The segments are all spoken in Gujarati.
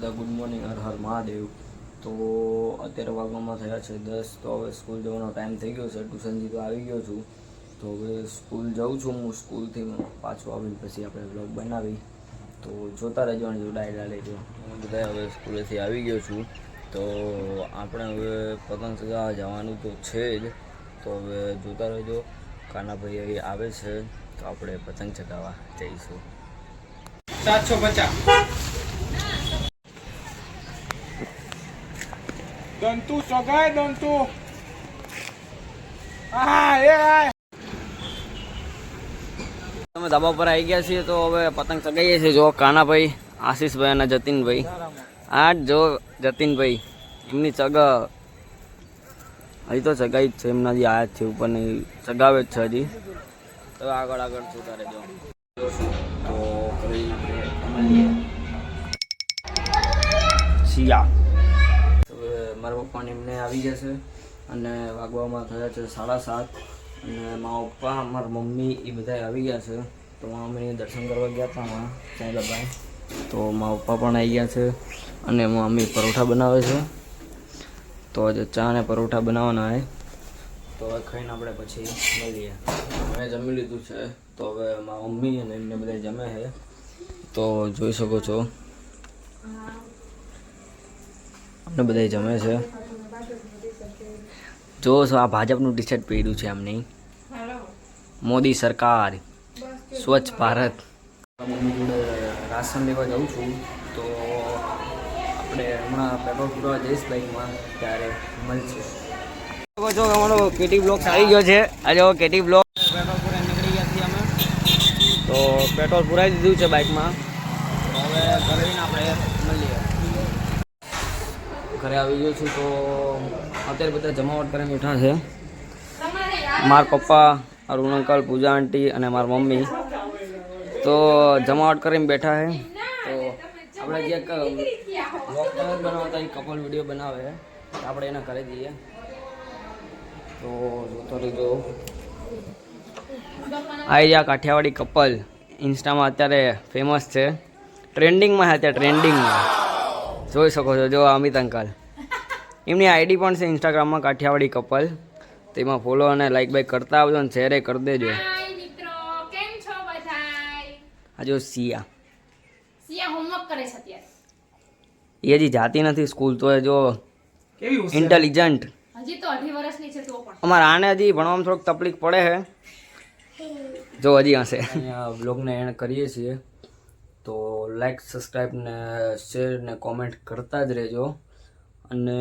બધા ગુડ મોર્નિંગ, હર હર મહાદેવ. તો અત્યારે વાગવામાં થયા છે 10. તો હવે સ્કૂલ જવાનો ટાઈમ થઈ ગયો છે. ટ્યુશનથી તો આવી ગયો છું. તો હવે સ્કૂલ જાઉં છું હું. સ્કૂલથી પાછું આવીને પછી આપણે બ્લોગ બનાવી. તો જોતા રહેજો અને જોડાયેલા રહેજો. હું બધા હવે સ્કૂલેથી આવી ગયો છું. તો આપણે હવે પતંગ ચગાવવા જવાનું તો છે જ. તો હવે જોતા રહેજો. કાનાભાઈ અહીં આવે છે તો આપણે પતંગ ચગાવવા જઈશું. 750 દંતુ સગાય દંતુ. અમે ધાબા પર આવી ગયા છીએ. તો હવે પતંગ ચગાવીએ છીએ. જો કાનાભાઈ, આશીષભાઈ અને જતીનભાઈ. આ જો જતીનભાઈ એમની ચગા હજી તો ચગાવી જ છે. એમના જે આયા છે ઉપરની ચગાવે જ છે હજી. તો આગળ આગળ જોતા રહેજો. તો શિયા તો મારા પપ્પાને એમને આવી જશે અને વાગવામાં થયા છે 7:30. અને મારા પપ્પા, મારા મમ્મી એ બધા આવી ગયા છે. તો મારા મમ્મીને દર્શન કરવા ગયા હતા માં સાંઈ બાબા. તો મારા પપ્પા પણ આવી ગયા છે અને મમ્મી પરોઠા બનાવે છે. તો આજે ચા અને પરોઠા બનાવવાના હોય. તો હવે ખાઈને આપણે પછી મળીએ. મેં જમી લીધું છે. તો હવે મારા મમ્મી અને એમને બધા જમે છે. તો જોઈ શકો છો અમને બધા જમે છે. જો આ ભાજપનું ટી શર્ટ પહેર્યું છે એમને. મોદી સરકાર, સ્વચ્છ ભારત. મમ્મી જોડે રાશન લેવા જાઉં છું. તો આપણે હમણાં પેટ્રોલ પૂરવા જઈશ બાઇકમાં, ત્યારે મળશે. જો અમારો કેટી બ્લોક આવી ગયો છે. આજે કેટી બ્લોક પેટ્રોલ પૂરા નીકળી ગયા છીએ અમે. તો પેટ્રોલ પુરાવી દીધું છે બાઇકમાં. હવે ઘરે જઈને આપણે મળીએ. ઘરે આવી ગયો છું. તો અત્યારે બધા જમાવટ કરીને બેઠા છે. મારા પપ્પા, અરુણ અંકલ, પૂજા આંટી અને મારા મમ્મી તો જમાવટ કરીને બેઠા છે. તો આપણે જે બ્લોગ બનાવતા એ કપલ વિડીયો બનાવે આપણે એના કરી દઈએ. તો જોતો રહેજો. આ રહ્યા કાઠિયાવાડી કપલ. ઇન્સ્ટામાં અત્યારે ફેમસ છે, ટ્રેન્ડિંગમાં છે અત્યારે, ટ્રેન્ડિંગમાં. જોઈ શકો છો. જો અમિત અંકલ, એમની આઈડી પણ છે ઇન્સ્ટાગ્રામમાં, કાઠિયાવાડી કપલ. તેમાં ફોલો અને લાઈક બાઈક કરતા આવજો અને શેર કરી દેજો. આ જો સિયા હોમવર્ક કરે છે અત્યારે. એ હજી જાતી નથી સ્કૂલ. તો જો ઇન્ટેલિજન્ટ. હજી તો 2.5 વર્ષની છે તો પણ. અમારે આને હજી ભણવામાં થોડોક તકલીફ પડે છે. જો હજી હશે. અહીંયા વ્લોગને એન્ડ કરીએ છીએ. તો લાઈક, સબસ્ક્રાઈબ ને શેર ને કોમેન્ટ કરતા જ રહેજો. અને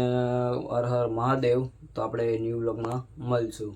હર હર મહાદેવ. તો આપણે ન્યૂ વ્લોગમાં મળશું.